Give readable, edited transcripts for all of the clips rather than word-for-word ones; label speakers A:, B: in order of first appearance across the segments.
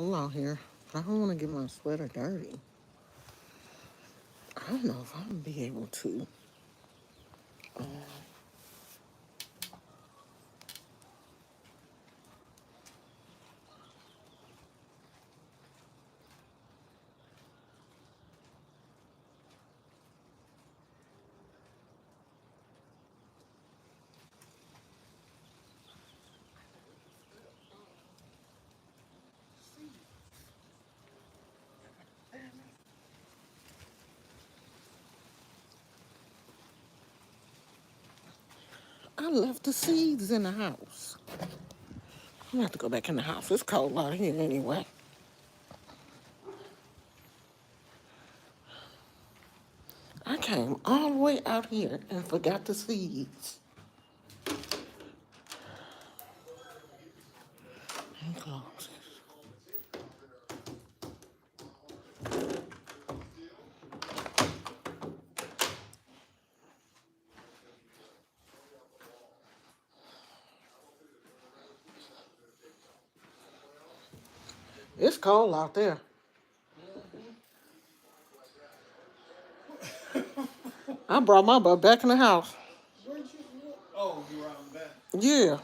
A: cold out here. I don't want to get my sweater dirty. I don't know if I'm gonna be able to. I left the seeds in the house. I'm gonna have to go back in the house. It's cold out here anyway. I came all the way out here and forgot the seeds. And close it. It's cold out there. I brought my butt back in the house.
B: Where'd you? Oh, you were out in bed.
A: Yeah.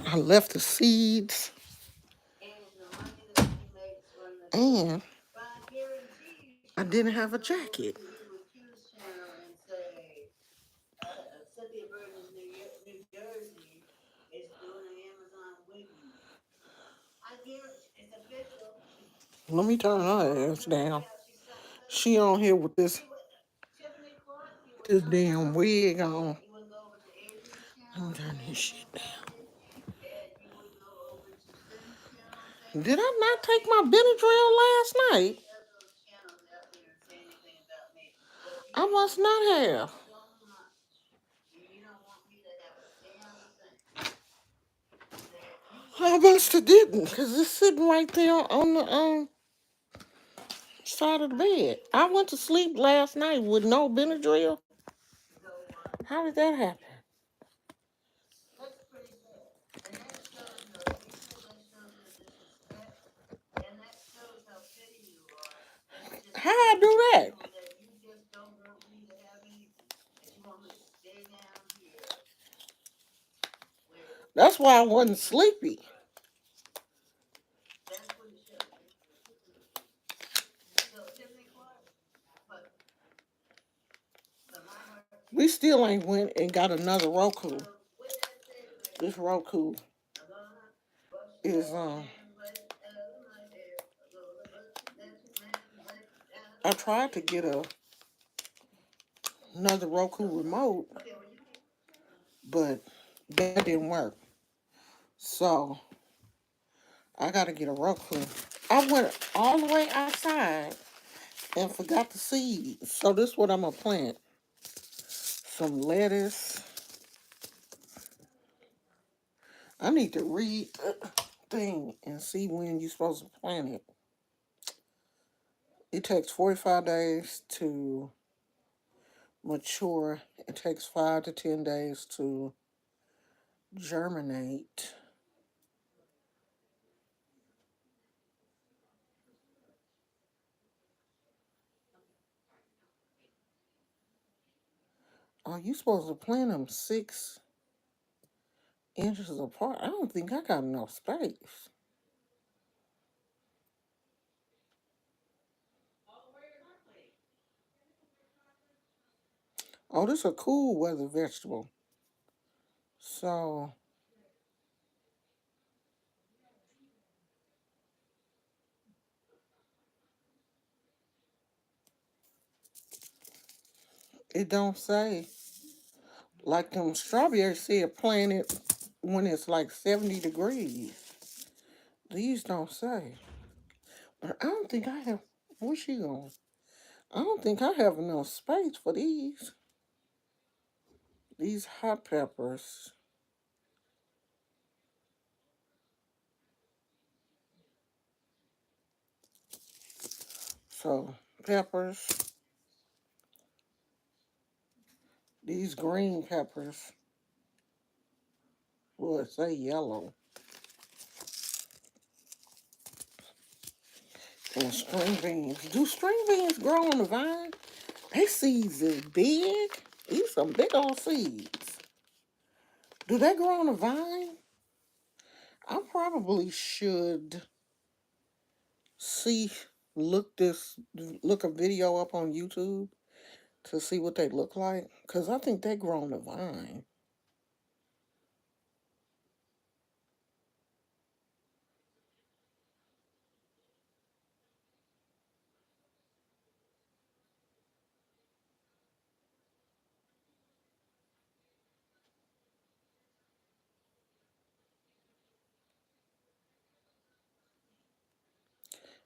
A: I left the seeds and I didn't have a jacket. Let me turn her ass down. She on here with this damn wig on. Let me turn this shit down. Did I not take my Benadryl last night? I must not have. I must have didn't, because it's sitting right there on the side of the bed. I went to sleep last night with no Benadryl. How did that happen? How I do that? That's why I wasn't sleepy. We still ain't went and got another Roku. This Roku is I tried to get another Roku remote, but that didn't work. So I gotta get a Roku. I went all the way outside and forgot the seeds. So this is what I'm gonna plant. Some lettuce. I need to read the thing and see when you're supposed to plant it. It takes 45 days to mature. It takes 5 to 10 days to germinate. Are you supposed to plant them 6 inches apart? I don't think I got enough space. Oh, this is a cool weather vegetable. So it don't say like them strawberries said plant it when it's like 70 degrees. These don't say. But I don't think I have. Where's she going? I don't think I have enough space for these. These hot peppers. So, peppers, these green peppers, well, it say yellow. And string beans. Do string beans grow on the vine? They seeds is big. These some big old seeds. Do they grow on the vine? I probably should see look this look a video up on YouTube to see what they look like. Cause I think they grow on the vine.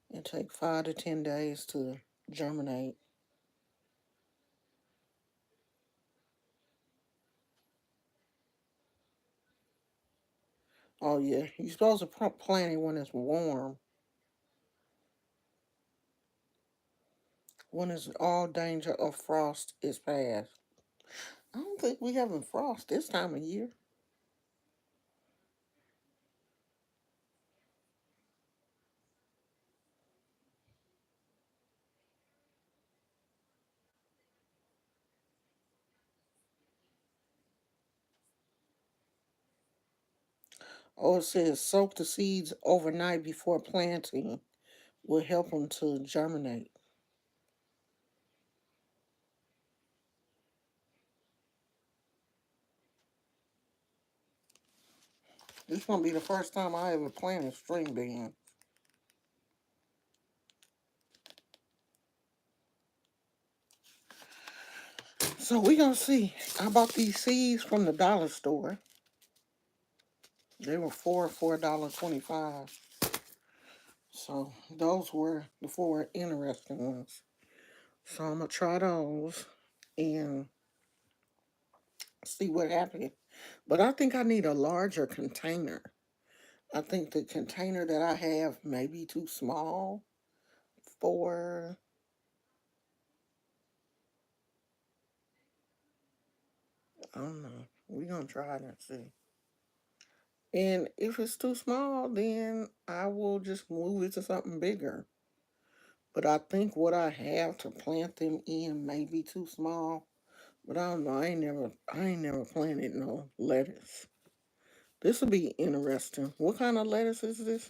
A: It take 5 to 10 days to germinate. Oh yeah, you're supposed to plant it when it's warm. When it's all danger of frost is past. I don't think we having frost this time of year. Oh, it says soak the seeds overnight before planting will help them to germinate. This gonna be the first time I ever planted string beans. So we gonna see. I bought these seeds from the dollar store. They were $4.25. So those were the four interesting ones. So I'm gonna try those and see what happens. But I think I need a larger container. I think the container that I have may be too small for. I don't know. We're gonna try it and see. And if it's too small, then I will just move it to something bigger. But I think what I have to plant them in may be too small. But I don't know. I ain't never planted no lettuce. This will be interesting. What kind of lettuce is this?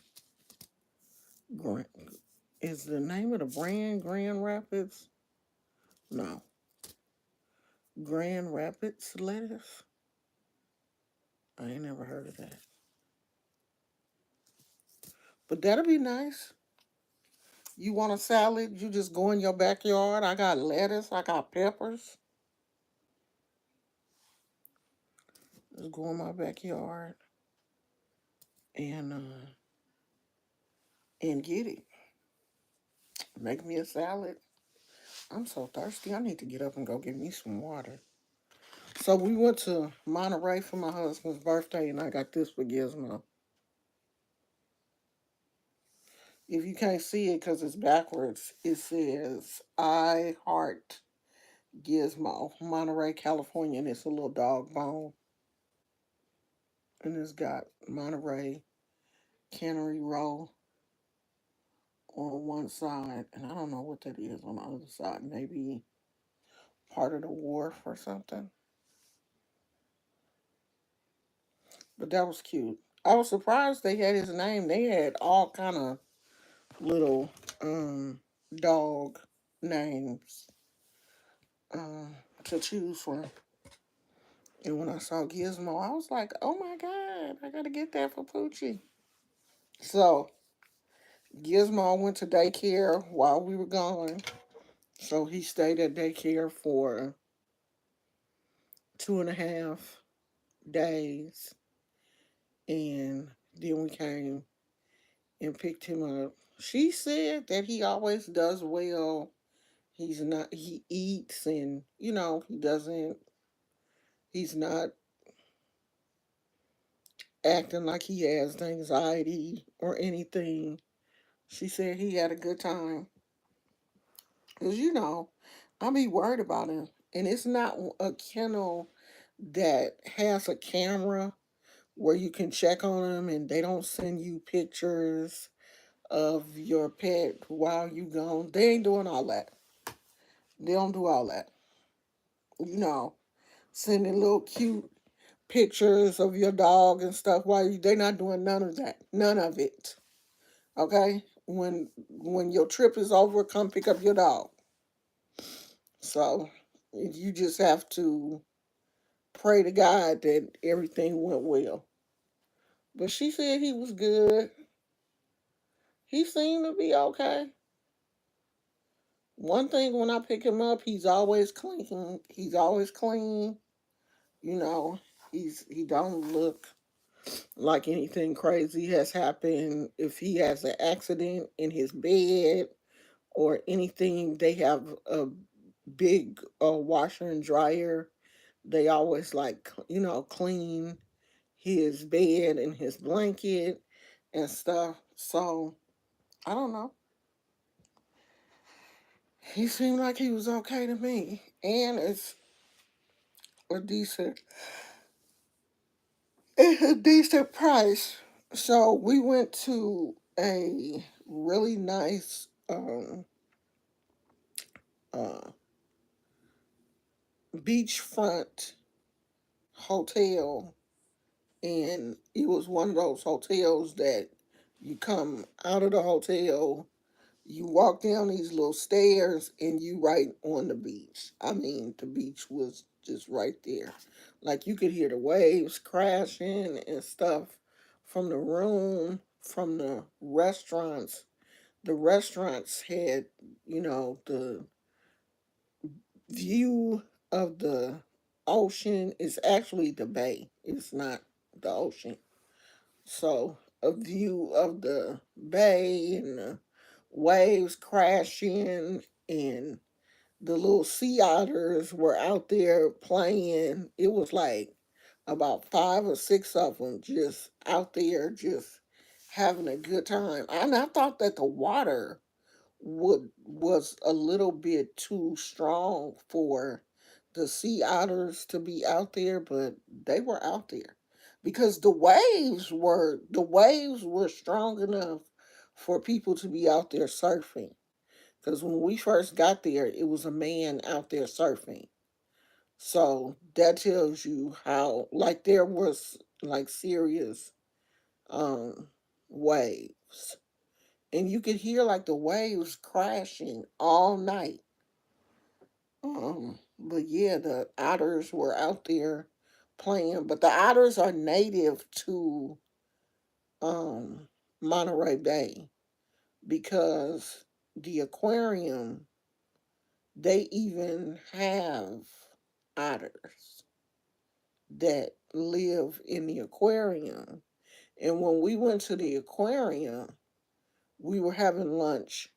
A: Grand, is the name of the brand Grand Rapids? No, Grand Rapids lettuce. I ain't never heard of that. But that'll be nice. You want a salad? You just go in your backyard. I got lettuce. I got peppers. Just go in my backyard and get it. Make me a salad. I'm so thirsty. I need to get up and go get me some water. So we went to Monterey for my husband's birthday, and I got this for Gizmo. If you can't see it because it's backwards, it says "I heart Gizmo, Monterey, California," and it's a little dog bone, and it's got Monterey Cannery Row on one side, and I don't know what that is on the other side. Maybe part of the wharf or something. But that was cute. I was surprised they had his name. They had all kind of little dog names to choose from. And when I saw Gizmo, I was like, "Oh my god, I gotta get that for Poochie." So Gizmo went to daycare while we were gone. So he stayed at daycare for 2.5 days, and then we came and picked him up. She said that he always does well. He eats, and he's not acting like he has anxiety or anything. She said he had a good time. Cause I be worried about him, and it's not a kennel that has a camera where you can check on them, and they don't send you pictures of your pet while you gone. They ain't doing all that. They don't do all that. You know, sending little cute pictures of your dog and stuff while they not doing none of that. None of it. Okay? When your trip is over, come pick up your dog. So you just have to pray to God that everything went well. But she said he was good. He seemed to be okay. One thing when I pick him up, he's always clean. He's always clean. You know, he don't look like anything crazy has happened. If he has an accident in his bed or anything, they have a big washer and dryer. They always clean his bed and his blanket and stuff. So I don't know. He seemed like he was okay to me, and a decent, it's a decent price. So we went to a really nice uh, beachfront hotel, and it was one of those hotels that you come out of the hotel, you walk down these little stairs, and you right on the beach. I mean, the beach was just right there. Like you could hear the waves crashing and stuff from the room, from the restaurants. The restaurants had, the view of the ocean is actually the bay. It's not the ocean. So a view of the bay and the waves crashing, and the little sea otters were out there playing. It was like about five or six of them just out there just having a good time. And I thought that the water was a little bit too strong for the sea otters to be out there, but they were out there because the waves were strong enough for people to be out there surfing. Because when we first got there, it was a man out there surfing. So that tells you how, like, there was like serious um waves, and you could hear like the waves crashing all night. But yeah, the otters were out there playing, but the otters are native to um Monterey Bay, because the aquarium, they even have otters that live in the aquarium. And when we went to the aquarium, we were having lunch,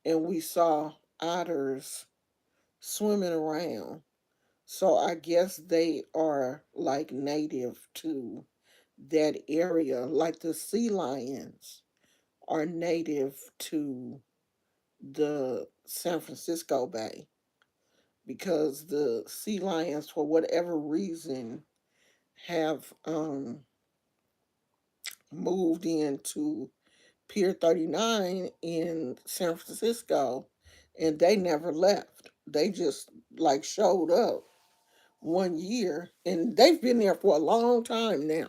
A: and we saw otters swimming around. So I guess they are like native to that area, like the sea lions are native to the San Francisco Bay, because the sea lions, for whatever reason, have moved into Pier 39 in San Francisco, and they never left. They just like showed up one year, and they've been there for a long time now.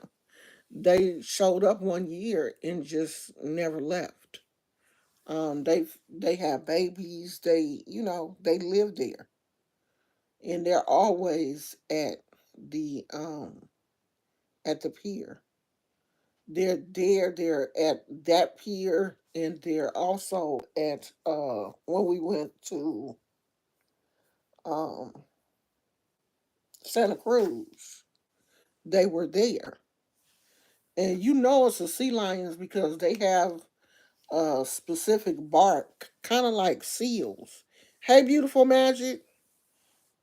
A: They showed up one year and just never left. They have babies. They live there, and they're always at the pier. They're there. They're at that pier, and they're also at when we went to um Santa Cruz. They were there, and it's the sea lions because they have a specific bark, kind of like seals. Hey, beautiful magic.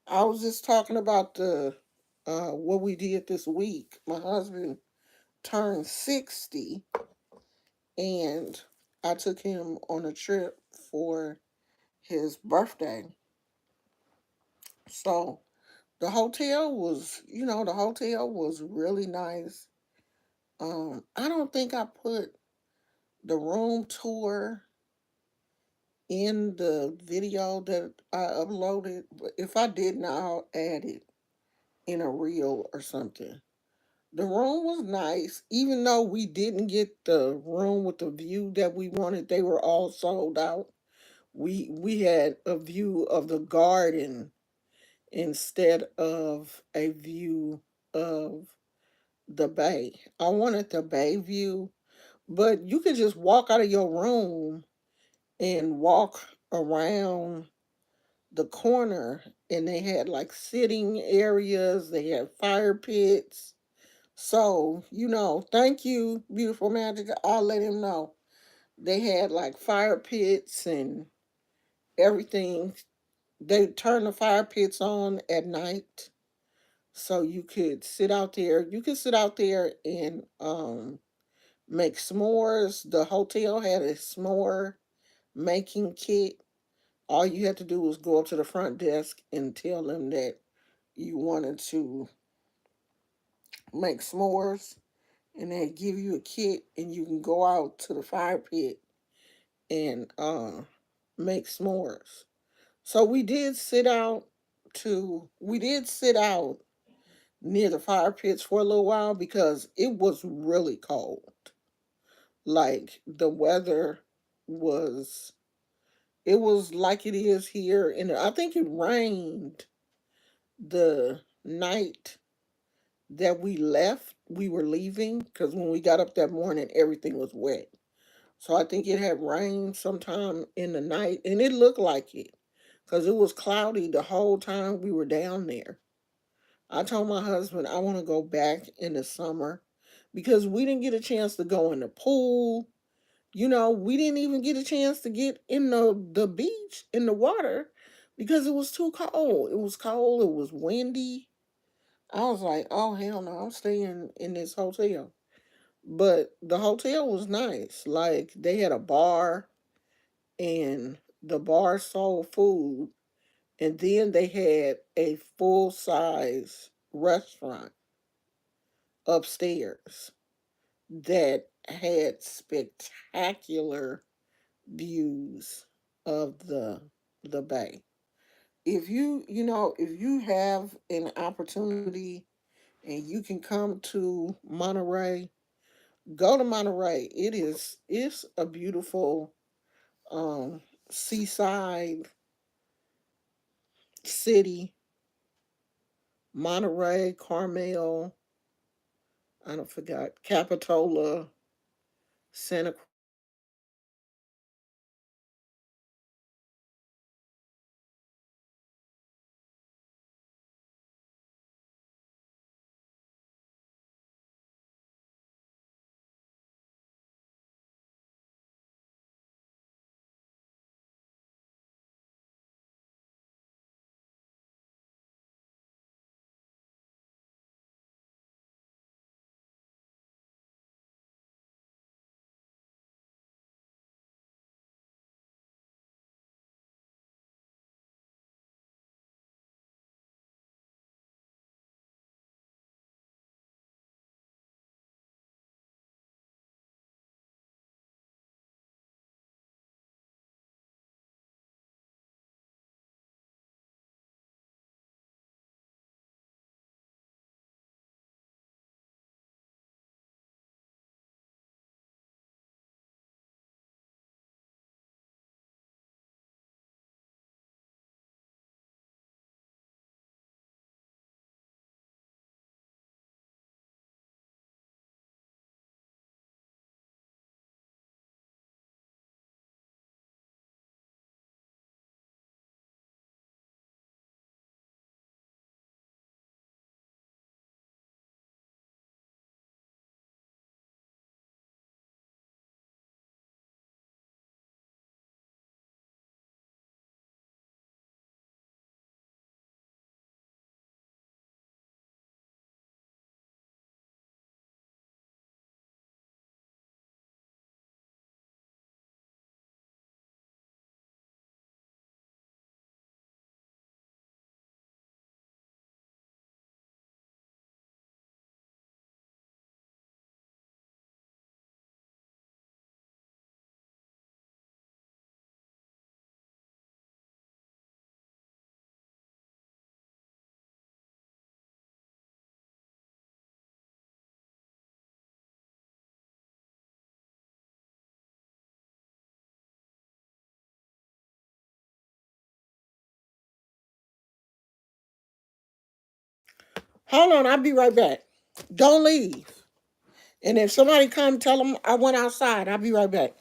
A: I was just talking about the what we did this week. My husband turned 60, and I took him on a trip for his birthday. So the hotel was really nice. I don't think I put the room tour in the video that I uploaded, but if I didn't, I'll add it in a reel or something. The room was nice, even though we didn't get the room with the view that we wanted. They were all sold out. We had a view of the garden instead of a view of the bay. I wanted the bay view, but you could just walk out of your room and walk around the corner, and they had like sitting areas, they had fire pits. So, thank you, Beautiful Magic. I'll let him know. They had like fire pits and everything. They turned the fire pits on at night. So you could sit out there. You could sit out there and make s'mores. The hotel had a s'more making kit. All you had to do was go up to the front desk and tell them that you wanted to make s'mores, and they give you a kit, and you can go out to the fire pit and make s'mores. So we did sit out near the fire pits for a little while because it was really cold. Like the weather was it was like it is here, and I think it rained the night that we were leaving, because when we got up that morning, everything was wet. So I think it had rained sometime in the night, and it looked like it because it was cloudy the whole time we were down there. I told my husband I want to go back in the summer because we didn't get a chance to go in the pool. We didn't even get a chance to get in the beach in the water because it was too cold. It was cold, it was windy. I was like, oh hell no, I'm staying in this hotel. But the hotel was nice. Like they had a bar, and the bar sold food, and then they had a full size restaurant upstairs that had spectacular views of the bay. If you have an opportunity and you can come to Monterey, go to Monterey. It's a beautiful um seaside city. Monterey, Carmel, I don't forgot, Capitola, Santa Hold on, I'll be right back. Don't leave. And if somebody come, tell them I went outside. I'll be right back.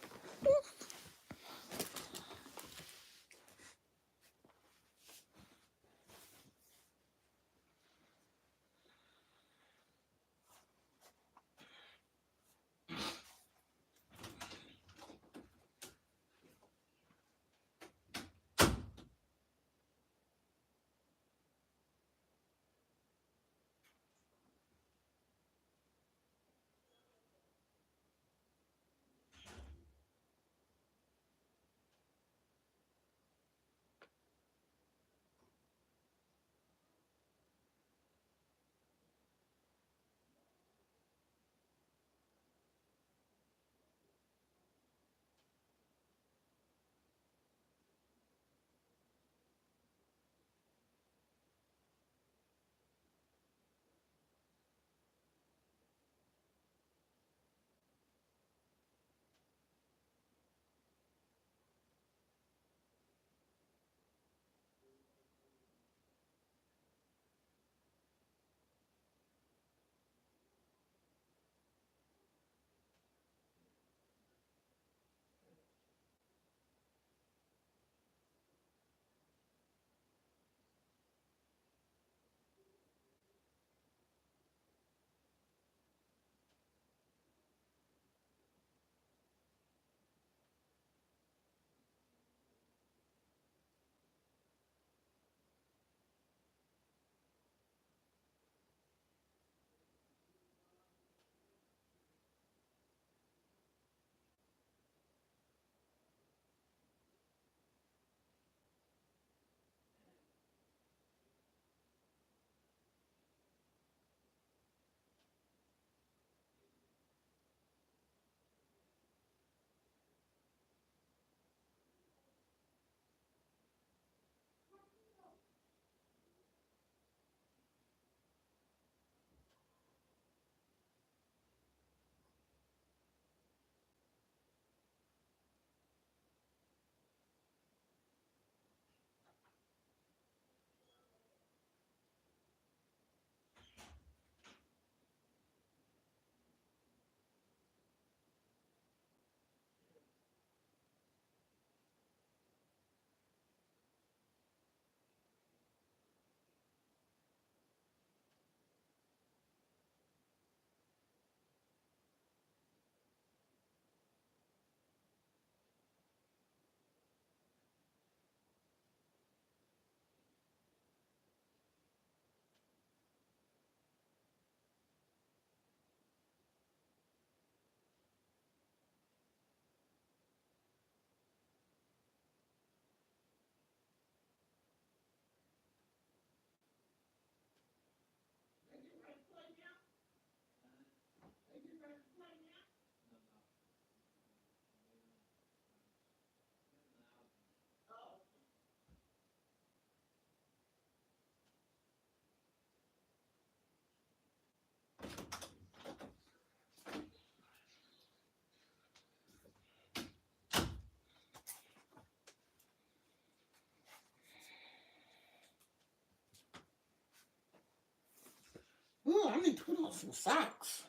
A: Ooh, I need to put on some socks.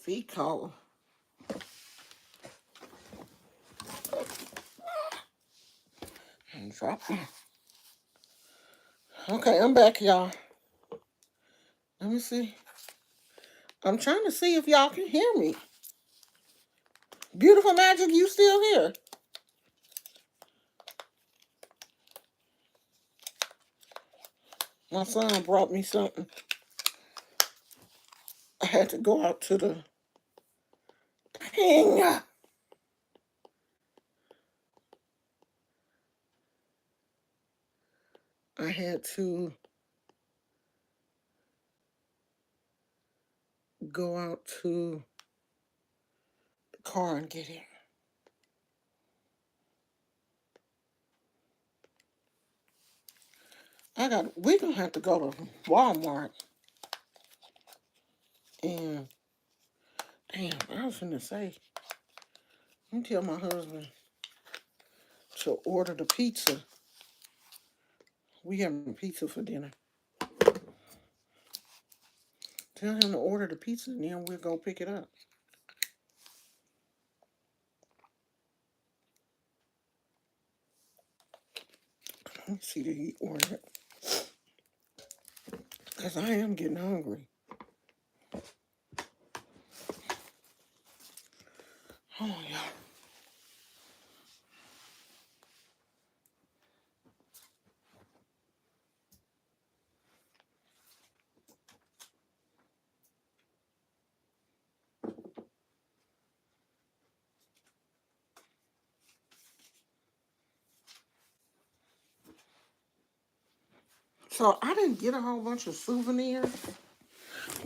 A: Feet cold. And drop them. Okay, I'm back, y'all. Let me see. I'm trying to see if y'all can hear me. Beautiful Magic, you still here? My son brought me something. I had to go out to the ping. I had to go out to the car and get it. We're gonna have to go to Walmart and damn, I was gonna say, I'm tell my husband to order the pizza. We having pizza for dinner. Tell him to order the pizza and then we'll go pick it up. Let me see that he ordered. Because I am getting hungry. Oh, yeah. So I didn't get a whole bunch of souvenirs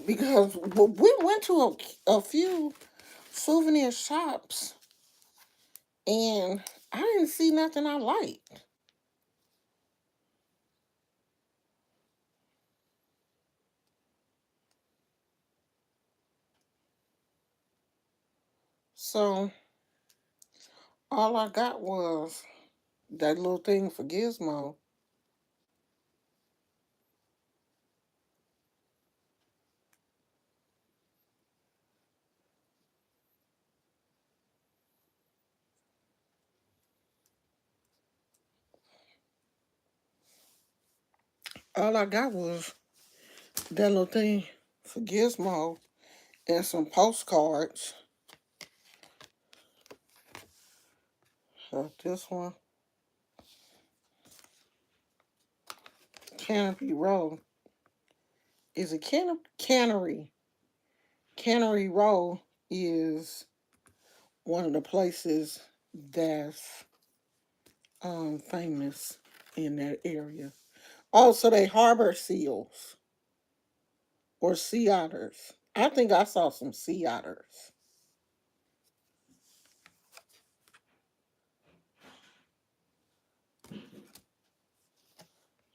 A: because we went to a few souvenir shops and I didn't see nothing I liked. So all I got was that little thing for Gizmo. All I got was that little thing for Gizmo and some postcards. This one, Canopy Row. Is it Cannery? Cannery Row is one of the places that's famous in that area. Also, they harbor seals or sea otters. I think I saw some sea otters.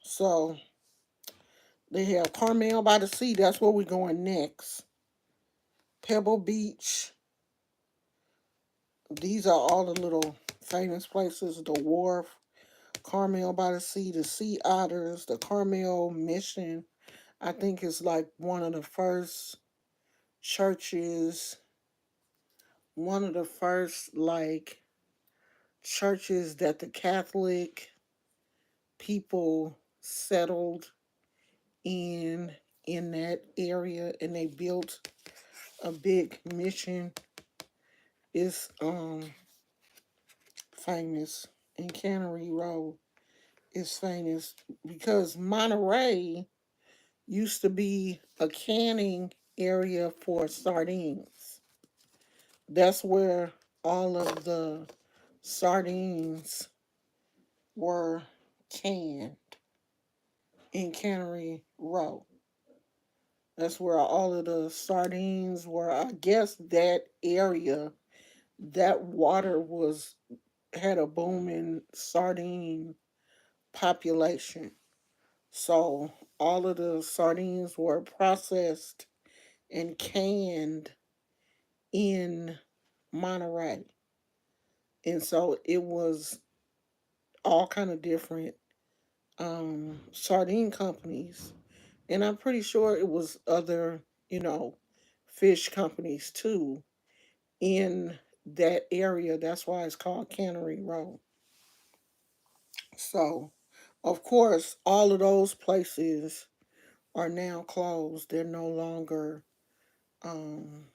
A: So they have Carmel by the Sea. That's where we're going next. Pebble Beach. These are all the little famous places. The Wharf, Carmel by the Sea, the Sea Otters, the Carmel Mission. I think it's like one of the first churches, one of the first like churches that the Catholic people settled in in that area, and they built a big mission. It's famous, and Cannery Row is famous because Monterey used to be a canning area for sardines. That's where all of the sardines were canned in Cannery Row. That's where all of the sardines were. I guess that area, that water was had a booming sardine population. So all of the sardines were processed and canned in Monterey. And so it was all kind of different sardine companies. And I'm pretty sure it was other, you know, fish companies too in that area. That's why it's called Cannery Row. So, of course, all of those places are now closed. They're no longer um,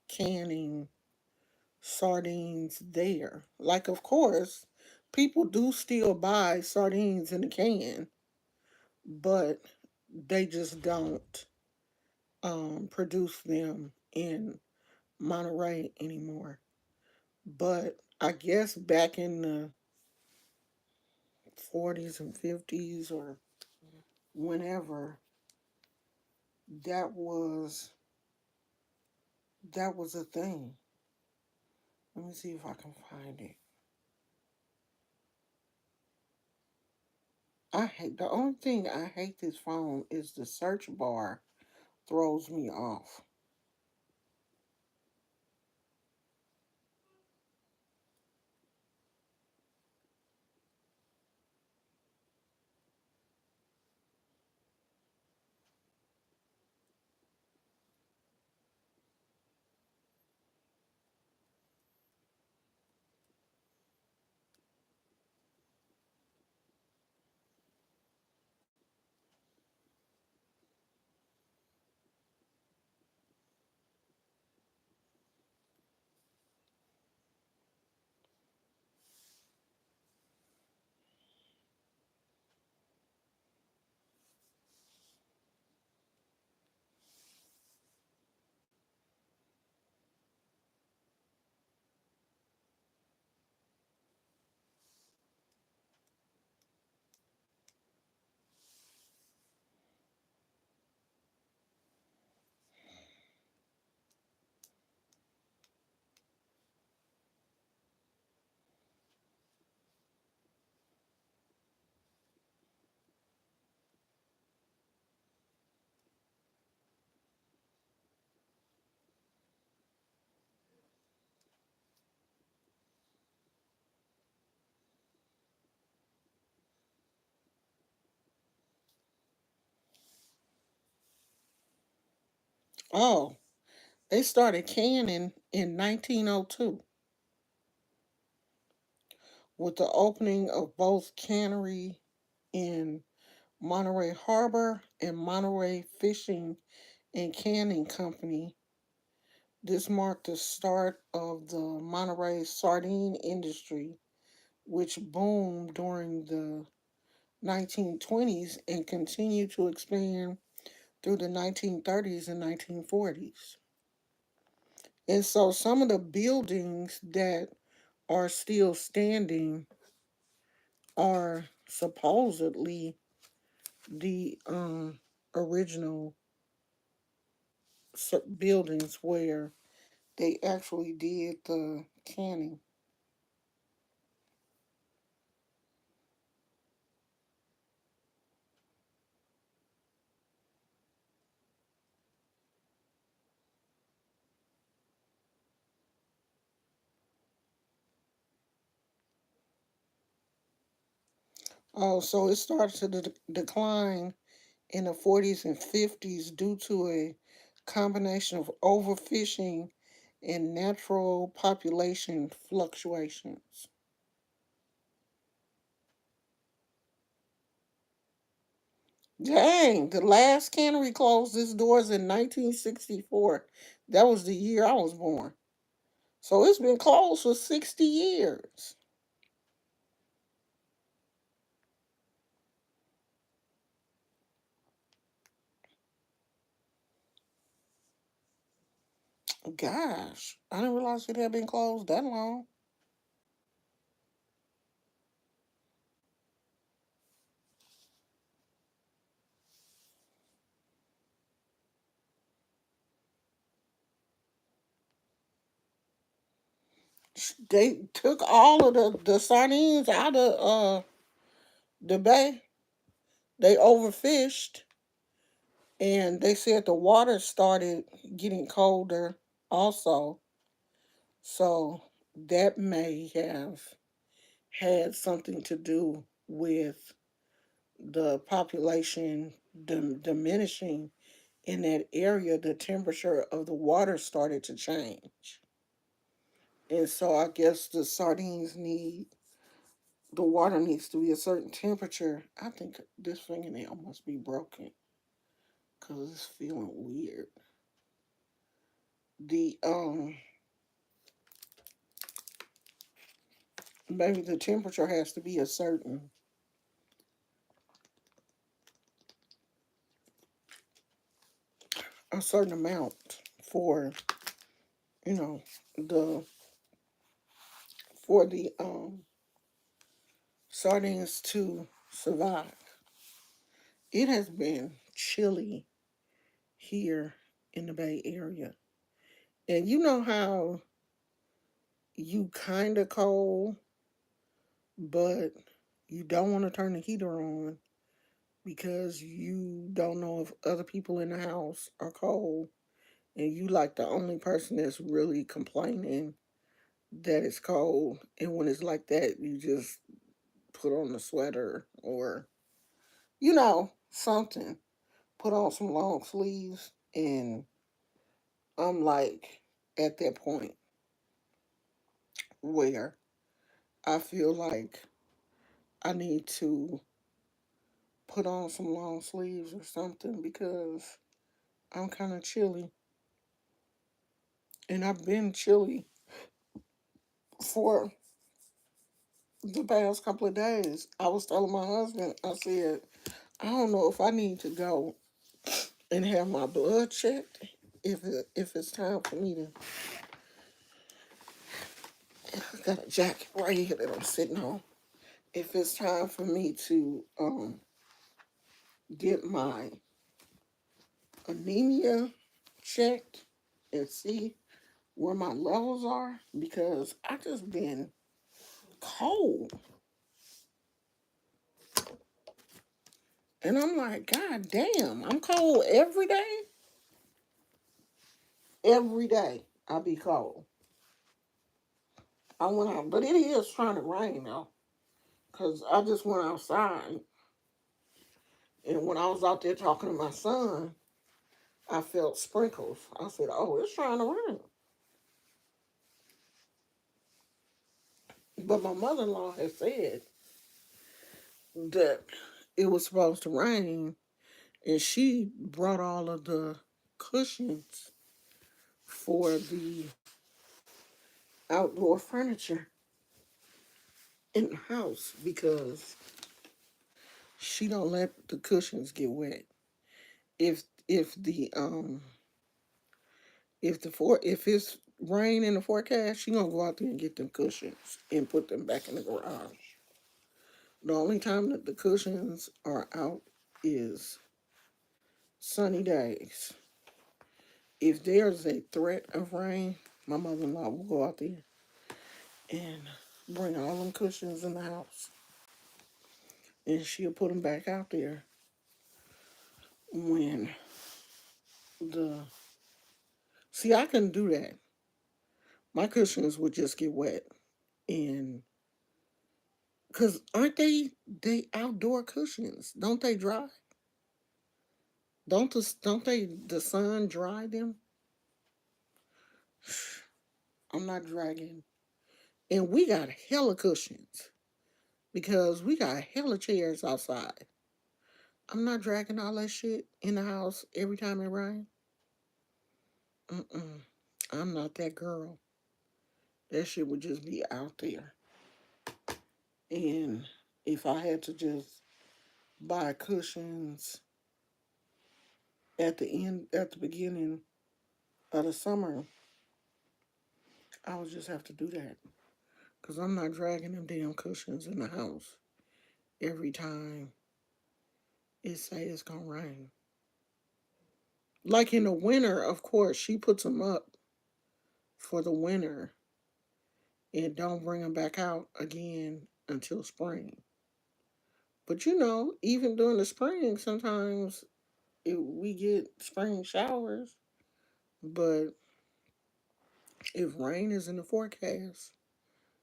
A: canning sardines there. Like, of course, people do still buy sardines in a can, but they just don't produce them in Monterey anymore. But I guess back in the 40s and 50s or whenever, that was that was a thing. Let me see if I can find it. I hate the only thing I hate this phone is the search bar throws me off. Oh, they started canning in 1902 with the opening of both cannery in Monterey Harbor and Monterey Fishing and Canning Company. This marked the start of the Monterey sardine industry, which boomed during the 1920s and continued to expand through the 1930s and 1940s. And so some of the buildings that are still standing are supposedly the original buildings where they actually did the canning. Oh, so it started to decline in the 40s and 50s due to a combination of overfishing and natural population fluctuations. Dang, the last cannery closed its doors in 1964. That was the year I was born. So it's been closed for 60 years. Gosh, I didn't realize it had been closed that long. They took all of the sardines out of the bay. They overfished, and they said the water started getting colder also. So that may have had something to do with the population diminishing in that area. The temperature of the water started to change. And so I guess the water needs to be a certain temperature. I think this fingernail must be broken because it's feeling weird. The maybe the temperature has to be a certain amount for you know the for the sardines to survive. It has been chilly here in the Bay Area. And you know how you kind of cold, but you don't want to turn the heater on because you don't know if other people in the house are cold, and you like the only person that's really complaining that it's cold. And when it's like that, you just put on a sweater or, something. Put on some long sleeves. And I'm like at that point where I feel like I need to put on some long sleeves or something because I'm kind of chilly. And I've been chilly for the past couple of days. I was telling my husband, I said, I don't know if I need to go and have my blood checked. If it's time for me to, I got a jacket right here that I'm sitting on. If it's time for me to get my anemia checked and see where my levels are because I just been cold. And I'm like, God damn, I'm cold every day. Every day I be cold. I went out, but it is trying to rain though, cause I just went outside, and when I was out there talking to my son, I felt sprinkles. I said, "Oh, it's trying to rain." But my mother-in-law had said that it was supposed to rain, and she brought all of the cushions for the outdoor furniture in the house because she don't let the cushions get wet. If the if it's rain in the forecast, she gonna go out there and get them cushions and put them back in the garage. The only time that the cushions are out is sunny days. If there's a threat of rain, my mother-in-law will go out there and bring all them cushions in the house, and she'll put them back out there when the see I couldn't do that. My cushions would just get wet, and because aren't they outdoor cushions? Don't they dry? Don't they the sun dry them? I'm not dragging. And we got hella cushions because we got hella chairs outside. I'm not dragging all that shit in the house every time it rains. Mm-mm. I'm not that girl. That shit would just be out there. And if I had to just buy cushions at the beginning of the summer, I would just have to do that. Because I'm not dragging them damn cushions in the house every time it say it's going to rain. Like in the winter, of course, she puts them up for the winter and don't bring them back out again until spring. But even during the spring, sometimes we get spring showers. But if rain is in the forecast,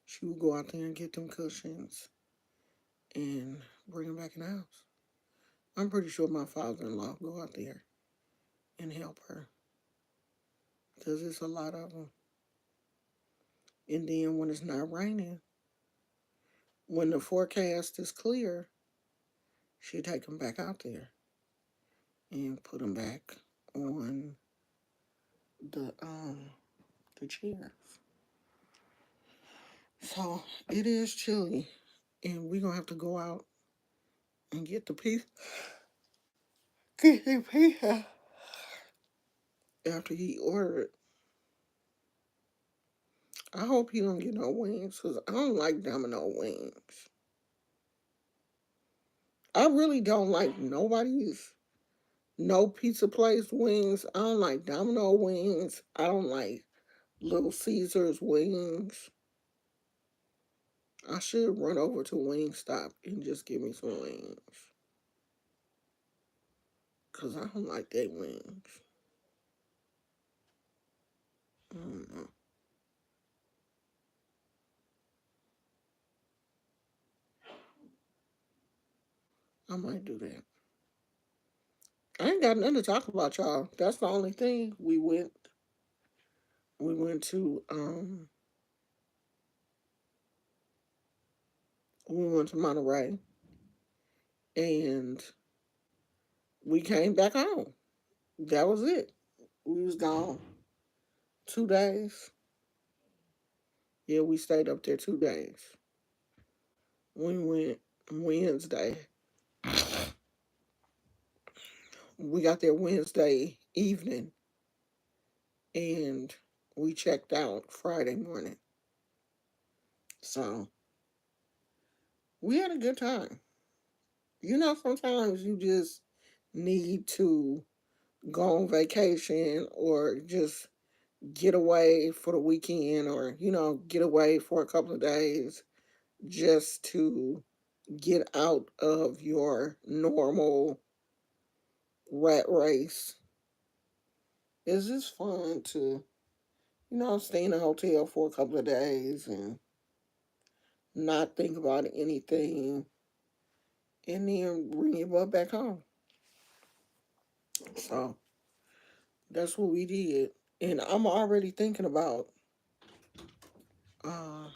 A: she will go out there and get them cushions and bring them back in the house. I'm pretty sure my father-in-law will go out there and help her because it's a lot of them. And then when it's not raining, when the forecast is clear, she'll take them back out there and put them back on the um the chairs. So it is chilly, and we're gonna have to go out and get the pizza. Get the pizza after he ordered. I hope he don't get no wings because I don't like Domino wings. I really don't like nobody's no pizza place wings. I don't like Domino wings. I don't like Little Caesars wings. I should run over to Wingstop and just give me some wings. Cause I don't like their wings. I don't know. I might do that. I ain't got nothing to talk about, y'all. That's the only thing. We went to Monterey and we came back home. That was it. We was gone 2 days. Yeah, we stayed up there 2 days. We went Wednesday. We got there Wednesday evening and we checked out Friday morning. So we had a good time. Sometimes you just need to go on vacation or just get away for the weekend or, get away for a couple of days just to get out of your normal rat race. It's just fun to, stay in a hotel for a couple of days and not think about anything and then bring your butt back home. So That's what we did. And I'm already thinking about uh,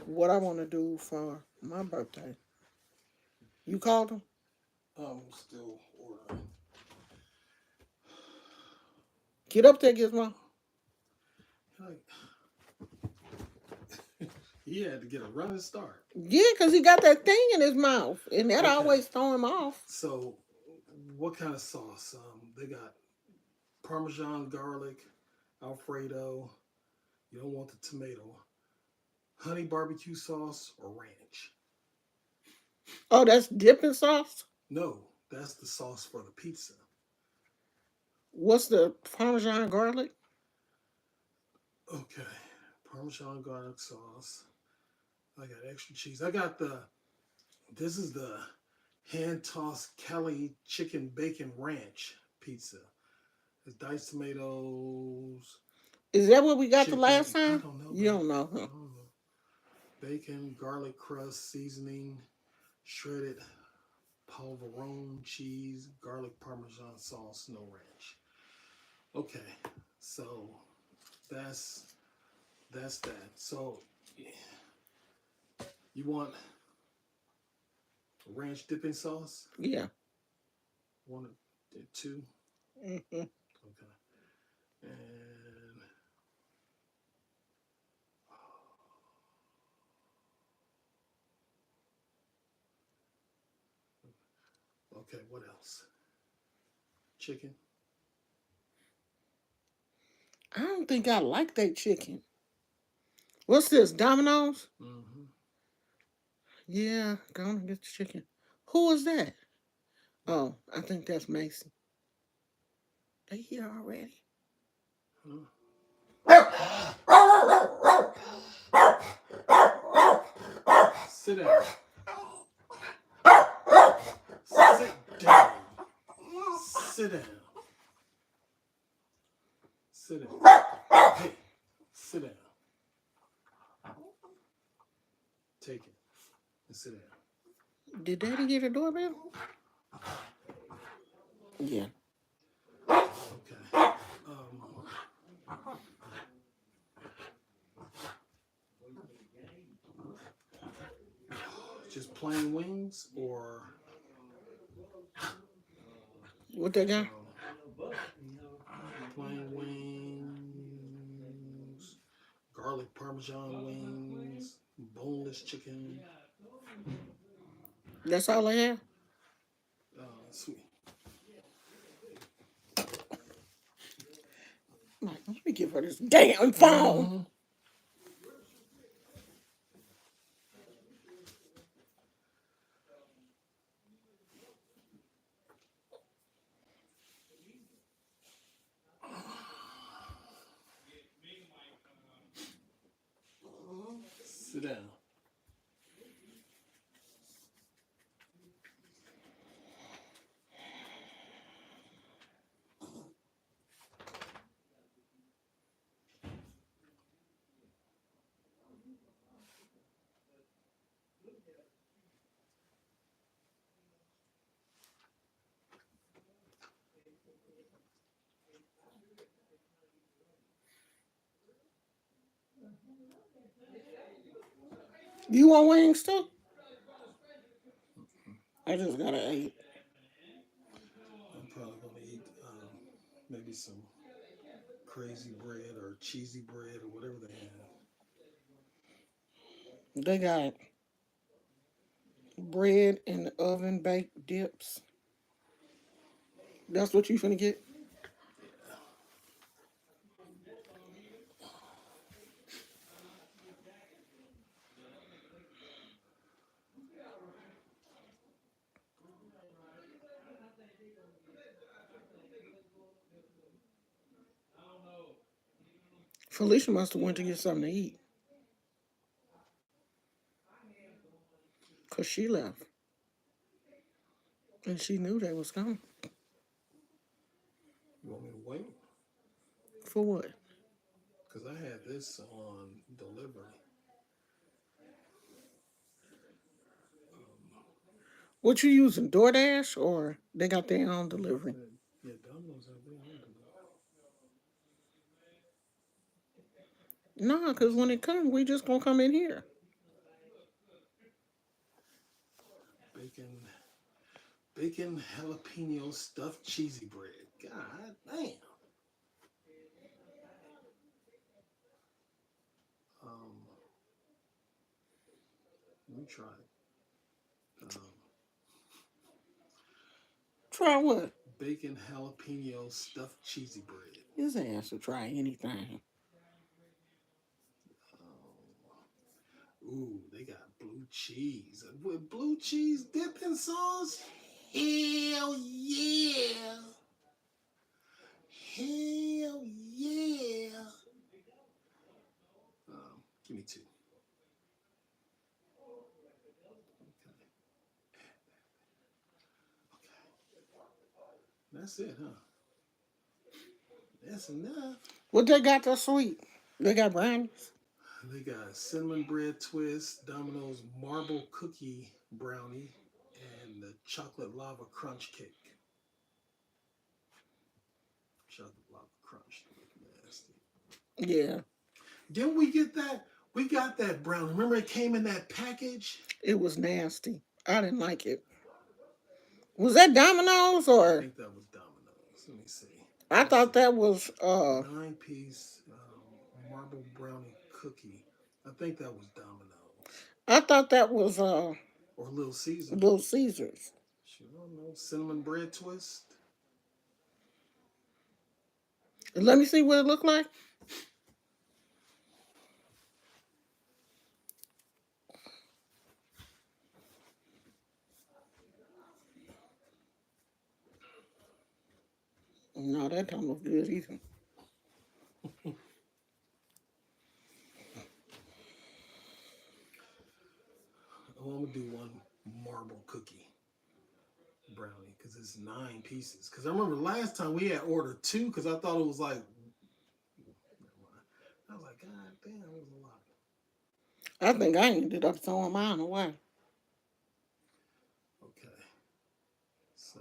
A: what I want to do for my birthday. You called him?
B: I'm still ordering.
A: Get up there, Gizmo.
B: Like, he had to get a running start.
A: Yeah, because he got that thing in his mouth. And that
B: Okay.
A: always throw him off.
B: So, what kind of sauce? They got Parmesan garlic, Alfredo. You don't want the tomato. Honey barbecue sauce or ranch?
A: Oh, that's dipping sauce?
B: No, that's the sauce for the pizza.
A: What's the Parmesan garlic?
B: Okay, Parmesan garlic sauce. I got extra cheese. I got the. This is the hand tossed Kelly chicken bacon ranch pizza. It's diced tomatoes,
A: Is that what we got the
B: chicken.
A: last
B: I
A: time?
B: don't know,
A: You
B: babe.
A: don't know,
B: I
A: huh?
B: don't know. Bacon, garlic crust, seasoning, shredded polverone cheese, garlic parmesan sauce, no ranch. Okay, so that's that's that. So you want ranch dipping sauce?
A: Yeah.
B: One, two.
A: Hmm.
B: Okay, and okay, what else? Chicken.
A: I don't think I like that chicken. What's this? Domino's?
B: Mm-hmm.
A: Yeah, go on and get the chicken. Who is that? Oh, I think that's Macy. They here already?
B: Huh? Sit down. Sit down. Sit down. Sit down. Hey, sit down. Take it and sit down.
A: Did Daddy get a doorbell? Yeah.
B: Okay. Just plain wings or
A: What they got?
B: plain wings, garlic parmesan wings, boneless chicken,
A: That's all I have?
B: sweet.
A: Like, let me give her this damn phone.
B: Mm-hmm. Sit down.
A: You want wings too? I just got an 8.
B: I'm probably gonna eat maybe some crazy bread or cheesy bread or whatever they have.
A: They got bread and oven baked dips. That's what you finna get?
B: Yeah.
A: Felicia must have went to get something to eat. Because she left. And she knew they was coming.
B: You want me to wait?
A: For what?
B: Because I had this on delivery.
A: What you using? DoorDash or they got their own delivery?
B: Yeah, Domino's have
A: No,
B: Let's
A: because when
B: see.
A: it comes, we just gonna come in here.
B: Bacon, bacon jalapeno stuffed cheesy bread. God damn. Um, Let me try it. Um,
A: Try what?
B: Bacon jalapeno stuffed cheesy bread.
A: His ass to try anything.
B: Ooh, they got blue cheese. With blue cheese dipping sauce? Hell yeah. Hell yeah. Give me two. Okay. Okay. That's it, huh? That's enough.
A: What they got that's sweet? They got brownies.
B: They got cinnamon bread twist, Domino's marble cookie brownie, and the chocolate lava crunch cake. Chocolate lava crunch. Look nasty.
A: Yeah,
B: Didn't we get that? We got that brownie. Remember it came in that package?
A: it was nasty. I didn't like it. Was that Domino's
B: I
A: or?
B: think that was Domino's. Let me see.
A: I
B: Let's
A: thought
B: see.
A: that was
B: 9 piece marble brownie cookie. I think that was Domino's.
A: I thought that was
B: Or Little Caesars.
A: Little Caesars.
B: Sure, I don't know. Cinnamon bread twist.
A: Let me see what it looked like. No, that don't look good either.
B: Oh, I'm gonna do one marble cookie brownie because it's 9 pieces. Because I remember last time we had ordered two because I thought it was like, never mind. I was like, God damn, it was a lot.
A: I think I ended up throwing mine away.
B: Okay, so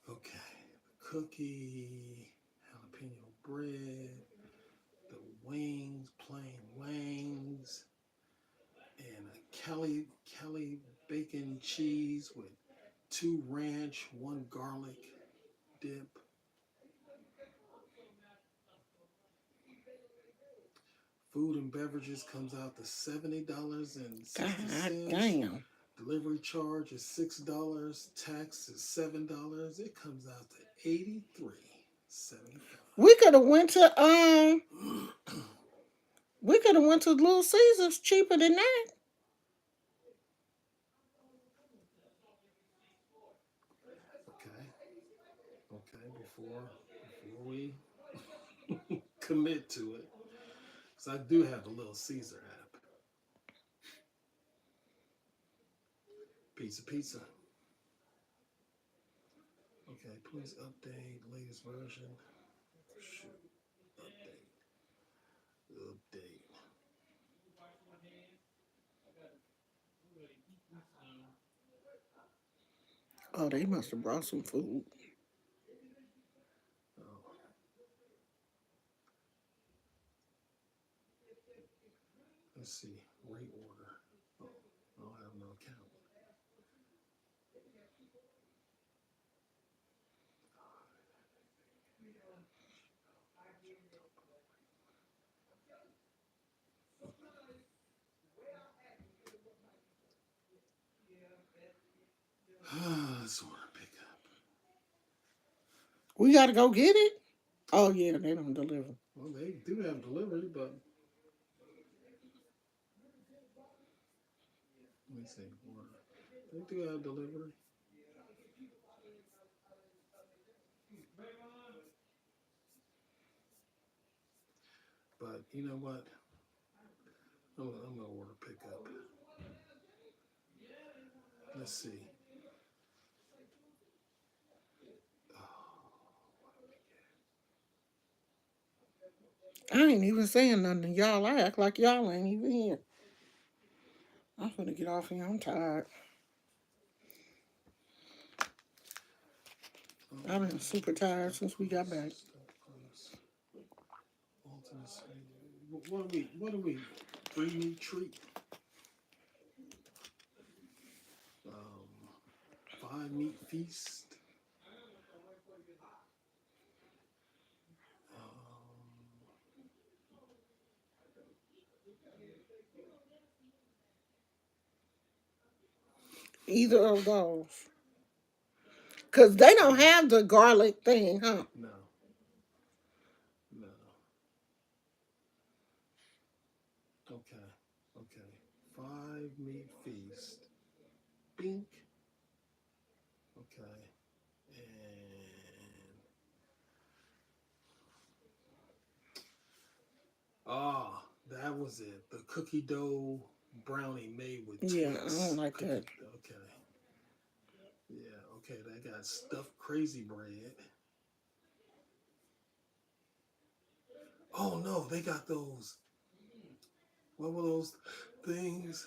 B: okay, the cookie, jalapeno bread, the wings, plain wings, and a Kelly bacon cheese with 2 ranch, 1 garlic dip. Food and beverages comes out to
A: God
B: $70.60.
A: damn.
B: Delivery charge is $6. Tax is $7. It comes out to 83.75.
A: We could have went to we could have went to Little Caesars cheaper than that.
B: Okay. Okay. Before we commit to it, because I do have the Little Caesar app. Pizza, pizza. Okay. Please update latest version. Shoot. Update. Update.
A: Oh, they must have brought some food.
B: Oh, let's see. Rate order. Oh, I don't have no account. Let's order pickup.
A: We gotta go get it. Oh yeah, they don't deliver.
B: Well, they do have delivery, but let me see. Order. They do have delivery, but you know what? I'm gonna order pickup. Let's see. Oh,
A: I ain't even saying nothing to y'all. I act like y'all ain't even here. I'm gonna get off here. I'm tired. I've been super tired
B: Stuffed
A: since we got
B: crust,
A: back.
B: stuffed crust, ultimate sweet. What are we? What are we? Three meat treat. Five meat feast. Um,
A: Either of those. Because they don't
B: no,
A: have the garlic thing, huh?
B: no, no. Okay, okay. Five meat feast. Bink. Okay, and that was it. The cookie dough brownie made with
A: Yeah, I don't
B: Twix
A: like that.
B: cookie. Okay, yeah. Okay, they got stuffed crazy bread. Oh no, they got those. What were those things?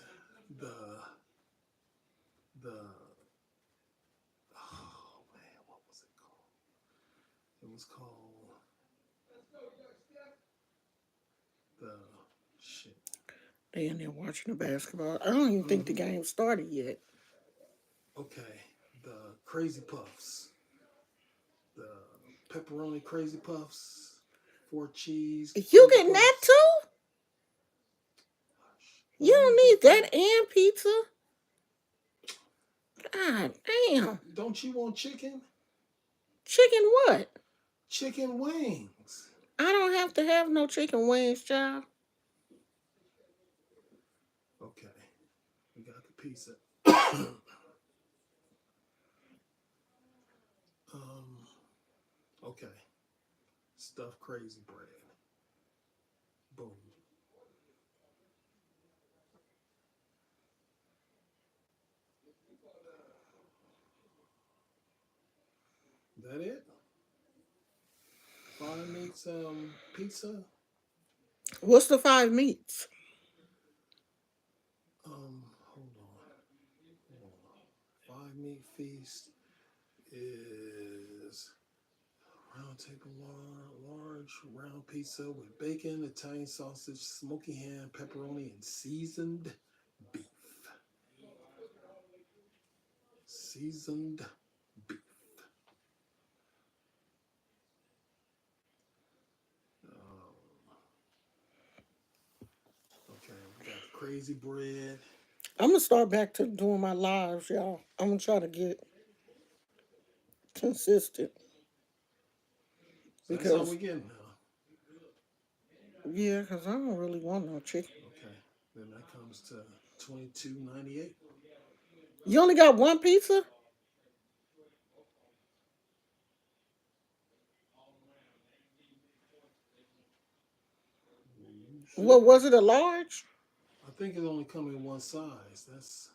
B: The the oh man, what was it called? It was called the shit.
A: They in there watching the basketball. I don't even think the
B: Mm-hmm.
A: game started yet.
B: Okay, the crazy puffs, the pepperoni crazy puffs, four cheese
A: You
B: crazy
A: getting that
B: puffs.
A: too?
B: Hush.
A: You
B: Well, let me
A: don't need
B: get
A: that
B: that.
A: and pizza? God damn.
B: Don't you want chicken?
A: Chicken what?
B: Chicken wings.
A: I don't have to have no chicken wings, child.
B: Okay, we got the pizza. um, okay, stuffed crazy bread. Boom. That it? Five meats pizza.
A: What's the five meats?
B: Hold on. Hold on. Five meat feast is round table large round pizza with bacon, Italian sausage, smoky ham, pepperoni, and seasoned beef. Seasoned beef. Um, okay, we got the crazy bread.
A: I'm gonna start back to doing my lives, y'all. I'm gonna try to get consistent
B: So that's all
A: because
B: we getting now.
A: yeah, because I don't really want no chicken.
B: Okay, then that comes to 22.98.
A: You only got one pizza?
B: You
A: What
B: should.
A: was it? A large?
B: I think it only come in one size. That's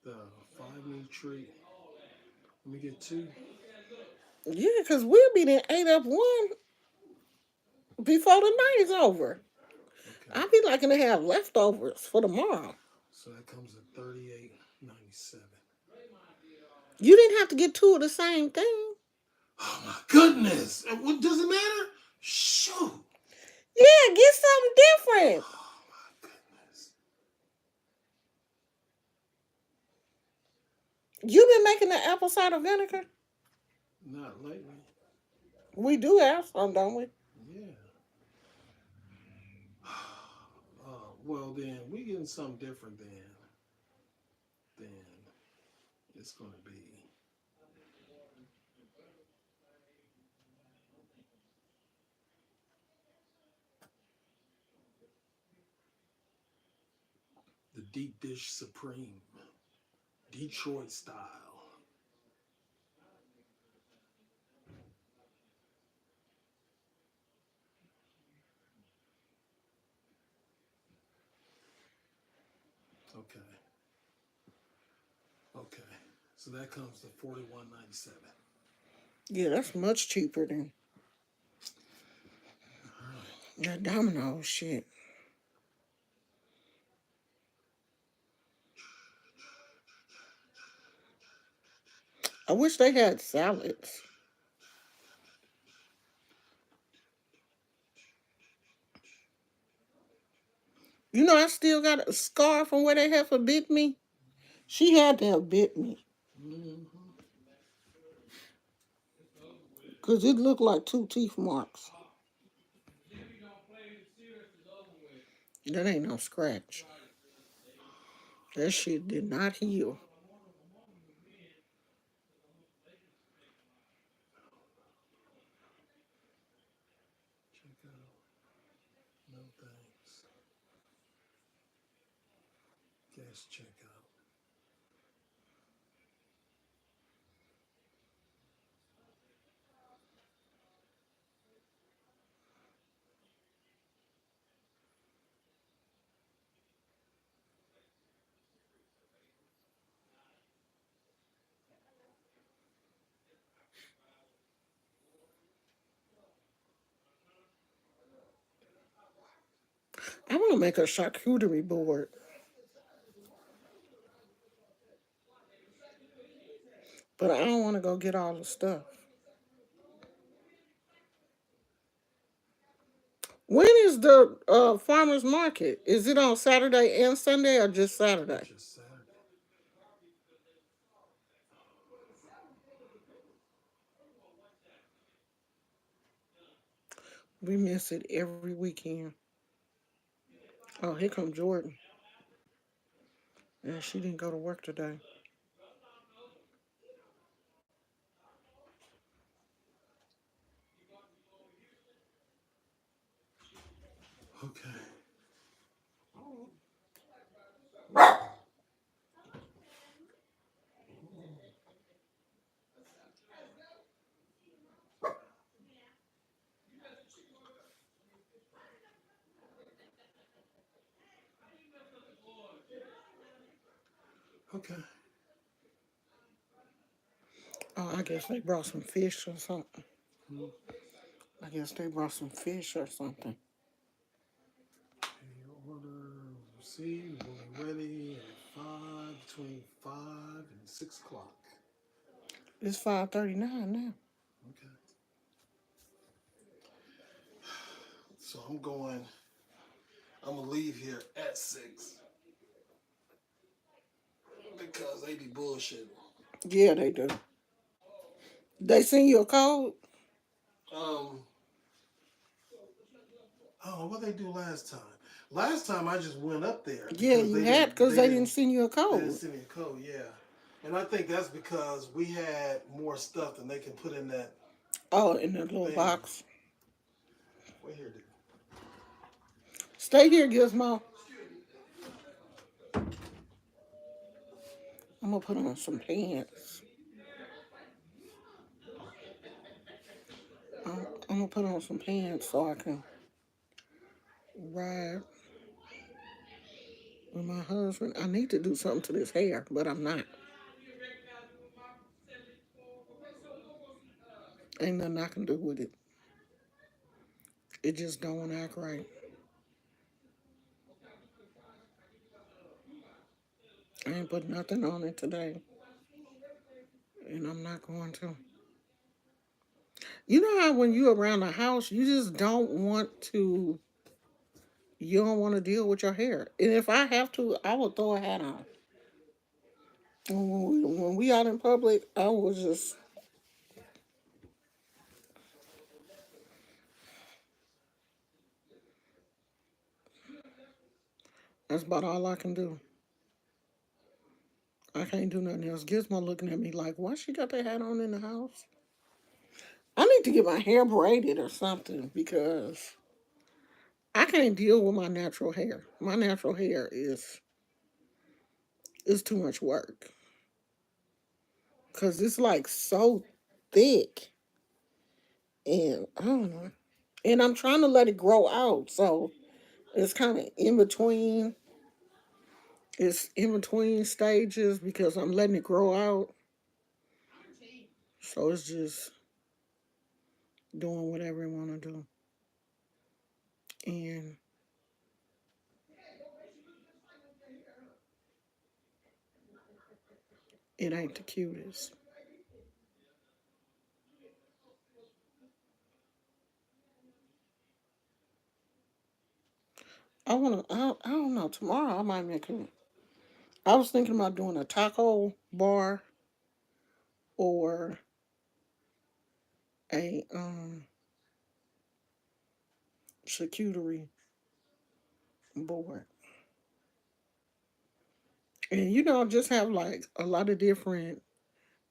B: the five meat treat. Let me get two.
A: Yeah, because we'll be then ate up one before the night is over.
B: Okay,
A: I'll be liking to have leftovers for tomorrow.
B: so that comes at 38.97.
A: You didn't have to get two of the same thing.
B: Oh my goodness! What does it matter? Shoot!
A: Yeah, get something different.
B: Oh my goodness!
A: You been making the apple cider vinegar?
B: Not lately.
A: We do have some, don't we?
B: Yeah. Well then we getting something different then it's gonna be the deep dish supreme, Detroit style. Okay. Okay. So that comes to 41.97.
A: Yeah, that's much cheaper than
B: All right.
A: that Domino's shit. I wish they had salads. You know, I still got a scar from where they had for bit me. She had to have bit me
B: Mm-hmm.
A: because it looked like two teeth marks. That ain't no scratch. That shit did not heal.
B: Check out. No thanks. Gas check out.
A: I want to make a charcuterie board, but I don't want to go get all the stuff. When is the farmers market? Is it on Saturday and Sunday or just Saturday?
B: Just Saturday.
A: We miss it every weekend. Oh, here come Jordan. Yeah, she didn't go to work today.
B: Okay. Okay.
A: Oh, I guess they brought some fish or something.
B: Hmm.
A: I guess they brought some fish or something.
B: Your order received will be ready at 5, between 5 and 6 o'clock.
A: It's 5:39 now.
B: Okay. So I'm going. I'm gonna leave here at 6 because they be bullshitting.
A: Yeah, they do. They send you a code?
B: Um, oh, what they do last time? Last time I just went up there
A: Yeah,
B: because
A: you had because they didn't send you a
B: they didn't
A: code.
B: send me a code. Yeah, and I think that's because we had more stuff than they can put in that
A: Oh, in the little
B: thing.
A: box.
B: Wait here, dude.
A: Stay here, Gizmo. I'm gonna put on some pants. I'm gonna put on some pants so I can ride with my husband. I need to do something to this hair, but I'm not. Ain't nothing I can do with it. It just don't act right. I ain't put nothing on it today, and I'm not going to. You know how when you're around the house, you just don't want to. You don't want to deal with your hair, and if I have to, I will throw a hat on. When we out in public, I was just. That's about all I can do. I can't do nothing else. Gizmo looking at me like, why she got that hat on in the house? I need to get my hair braided or something because I can't deal with my natural hair. My natural hair is too much work because it's like so thick, and I don't know. And I'm trying to let it grow out, so it's kind of in between. It's in between stages because I'm letting it grow out. So it's just doing whatever I want to do. And it ain't the cutest. I don't know. Tomorrow I might make a. I was thinking about doing a taco bar or a charcuterie board. And just have like a lot of different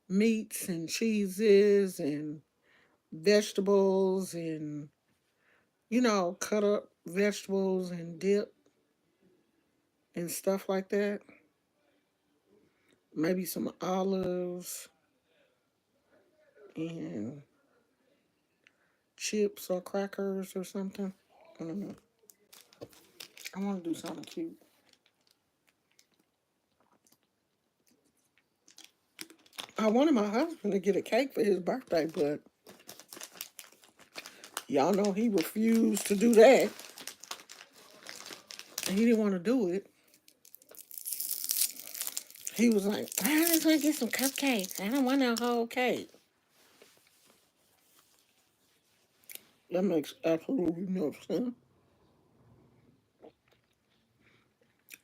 A: meats and cheeses and vegetables and cut up vegetables and dip and stuff like that. Maybe some olives and chips or crackers or something. I don't know. I want to do something cute. I wanted my husband to get a cake for his birthday, but y'all know he refused to do that. He didn't want to do it. He was like, I just want to get some cupcakes. I don't want no whole cake. That makes absolutely no sense.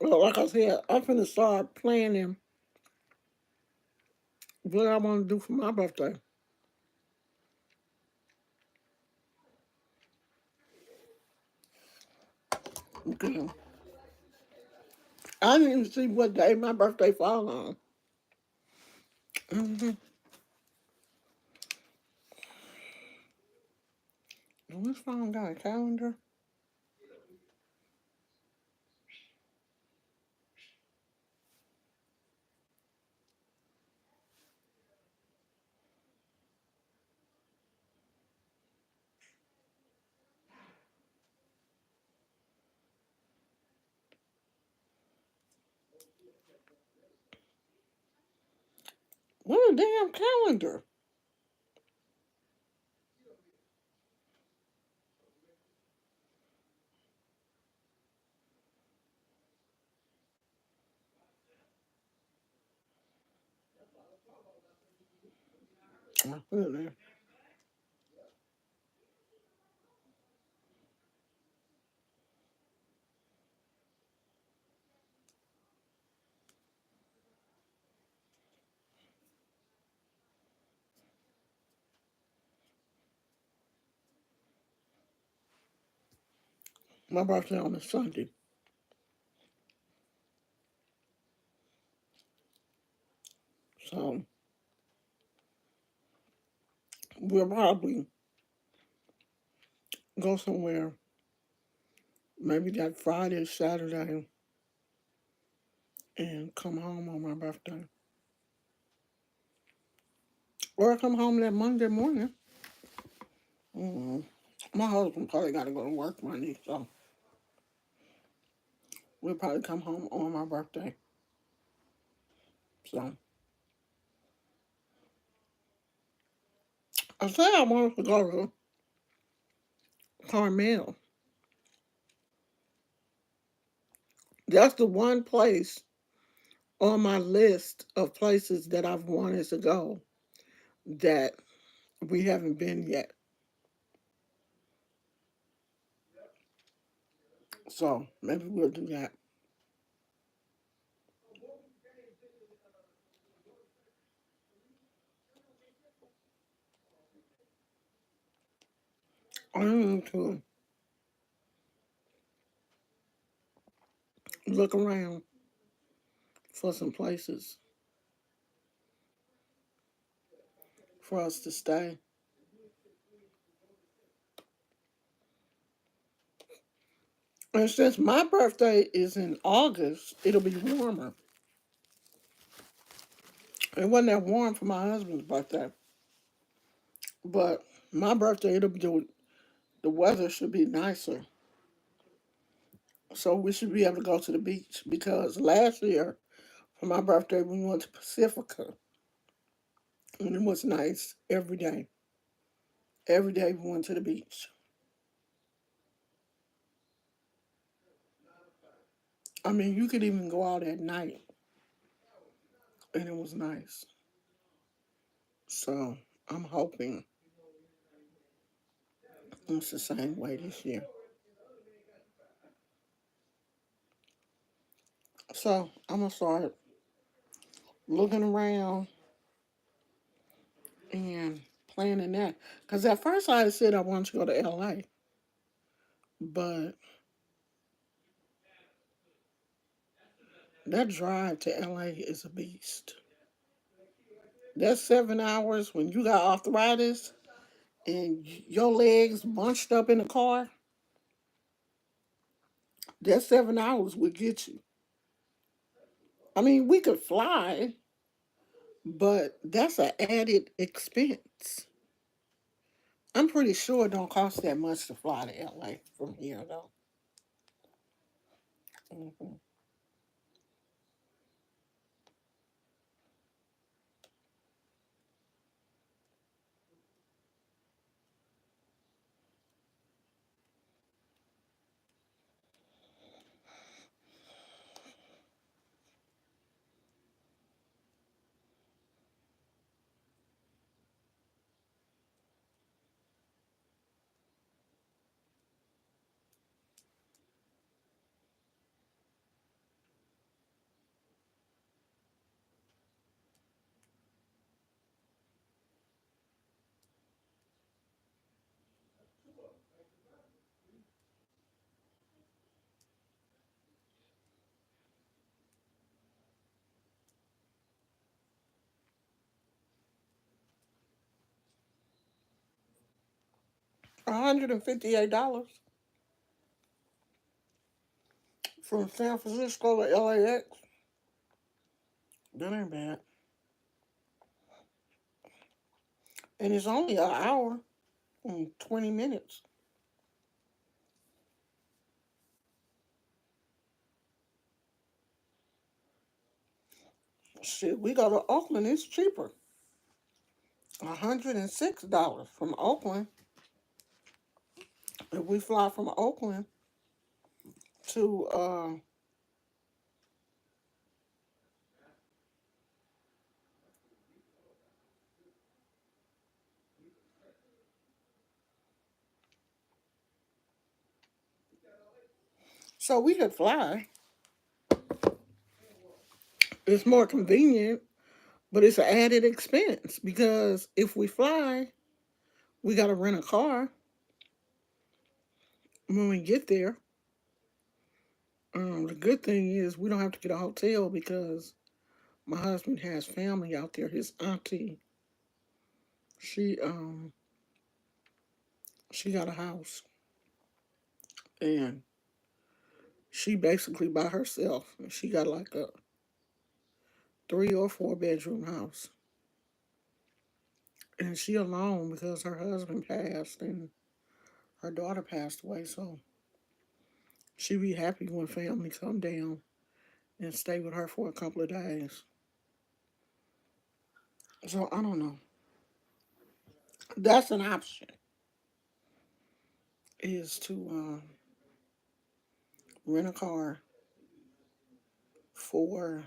A: Well, like I said, I'm finna start planning what I want to do for my birthday. Okay. I didn't even see what day my birthday fall on. Mm-hmm. Which phone got a calendar? What a damn calendar. I put it My birthday on a Sunday. So we'll probably go somewhere maybe that Friday, Saturday, and come home on my birthday. Or come home that Monday morning. Mm. My husband probably got to go to work Monday, so we'll probably come home on my birthday. So I said I wanted to go to Carmel. That's the one place on my list of places that I've wanted to go that we haven't been yet. So maybe we'll do that. I need to look around for some places for us to stay. And since my birthday is in August, it'll be warmer. It wasn't that warm for my husband's birthday, but my birthday, the weather should be nicer. So we should be able to go to the beach because last year for my birthday we went to Pacifica and it was nice every day. Every day we went to the beach. I mean, you could even go out at night and it was nice. So I'm hoping it's the same way this year. So I'm gonna start looking around and planning that. Cause at first I had said I wanted to go to LA, but that drive to LA is a beast. That's 7 hours when you got arthritis and your legs bunched up in the car. That 7 hours would get you. I mean, we could fly, but that's an added expense. I'm pretty sure it don't cost that much to fly to LA from here, though. Hmm. $158 from San Francisco to LAX. That ain't bad. And it's only an hour and 20 minutes. Shit, we go to Oakland, it's cheaper. $106 from Oakland. If we fly from Oakland to so we could fly. It's more convenient, but it's an added expense because if we fly, we gotta rent a car when we get there. The good thing is we don't have to get a hotel because my husband has family out there. His auntie, she um she got a house and she basically by herself. She got like a 3 or 4 bedroom house. And she alone because her husband passed and her daughter passed away. So she be happy when family come down and stay with her for a couple of days. So I don't know. That's an option is to rent a car for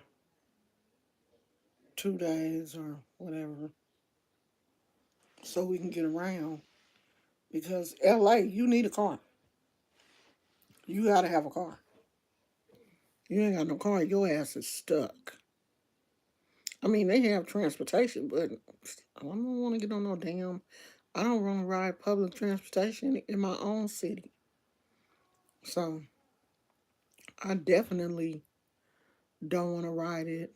A: 2 days or whatever so we can get around. Because LA, you need a car. You gotta have a car. You ain't got no car, your ass is stuck. I mean, they have transportation, but I don't want to get on no damn. I don't want to ride public transportation in my own city. So I definitely don't want to ride it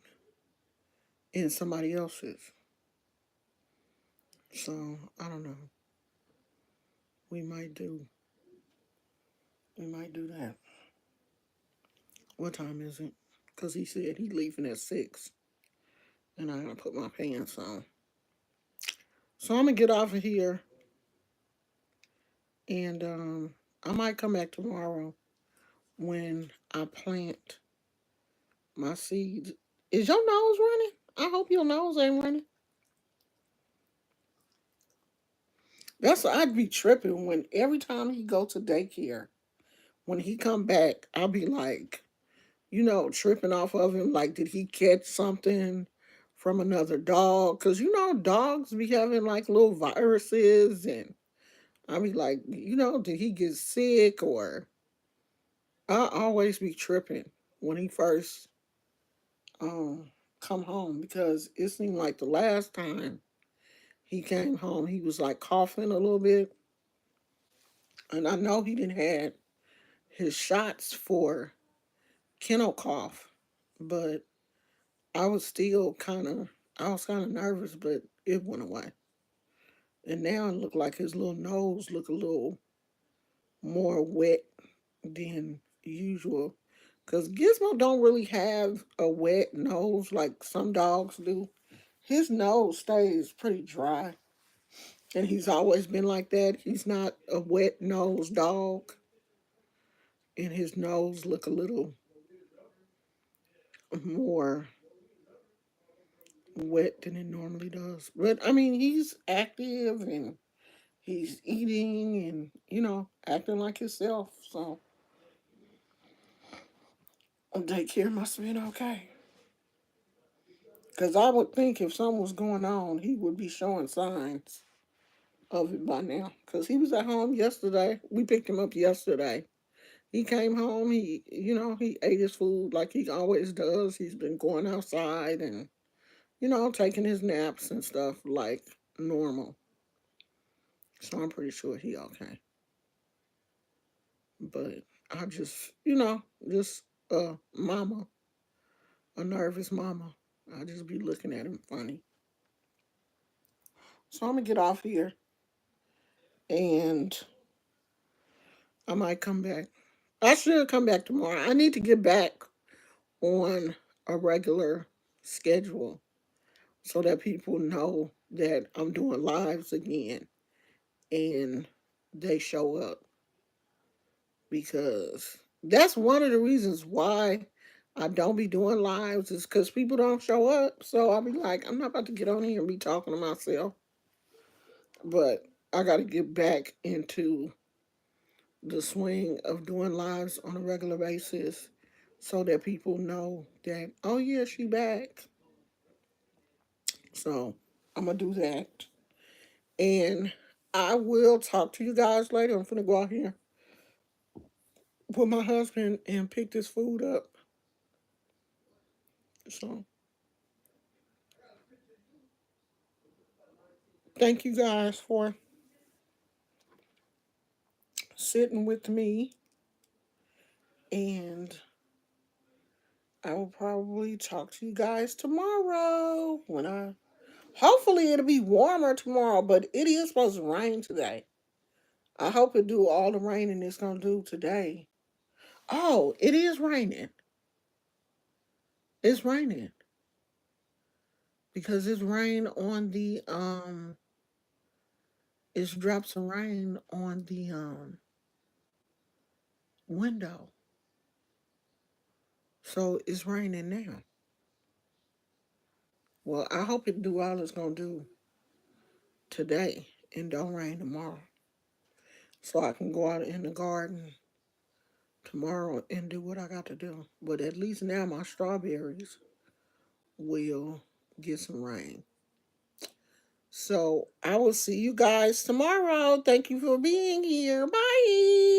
A: in somebody else's. So I don't know. We might do. We might do that. What time is it? Because he said he leaving at 6, and I gotta put my pants on. So I'm gonna get off of here, and I might come back tomorrow when I plant my seeds. Is your nose running? I hope your nose ain't running. That's I'd be tripping when every time he go to daycare. When he come back, I'll be like, tripping off of him. Like, did he catch something from another dog? Because dogs be having like little viruses, and I be like, did he get sick or? I always be tripping when he first. um come home because it seemed like the last time he came home he was like coughing a little bit, and I know he didn't had his shots for kennel cough, but I was still I was kind of nervous, but it went away. And now it looked like his little nose look a little more wet than usual. Cause Gizmo don't really have a wet nose like some dogs do. His nose stays pretty dry, and he's always been like that. He's not a wet nose dog, and his nose look a little more wet than it normally does. But I mean, he's active and he's eating and acting like himself. So daycare must have been okay. Because I would think if something was going on, he would be showing signs of it by now. Because he was at home yesterday. We picked him up yesterday. He came home. He ate his food like he always does. He's been going outside and taking his naps and stuff like normal. So I'm pretty sure he okay. But I just mama, a nervous mama. I just be looking at him funny. So I'm gonna get off here and I might come back. I should come back tomorrow. I need to get back on a regular schedule so that people know that I'm doing lives again and they show up, because that's one of the reasons why I don't be doing lives is because people don't show up. So I'll be like, I'm not about to get on here and be talking to myself. But I got to get back into the swing of doing lives on a regular basis so that people know that, oh yeah, she back. So I'm gonna do that. And I will talk to you guys later. I'm gonna go out here with my husband and pick this food up. So thank you guys for sitting with me, and I will probably talk to you guys tomorrow when I hopefully it'll be warmer tomorrow, but it is supposed to rain today. I hope it do all the raining it's gonna do today. Oh, it is raining. It's raining because it's rain on the it's drops of rain on the window. So it's raining now. Well, I hope it do all it's gonna do today and don't rain tomorrow. So I can go out in the garden tomorrow and do what I got to do. But at least now my strawberries will get some rain. So I will see you guys tomorrow. Thank you for being here. Bye.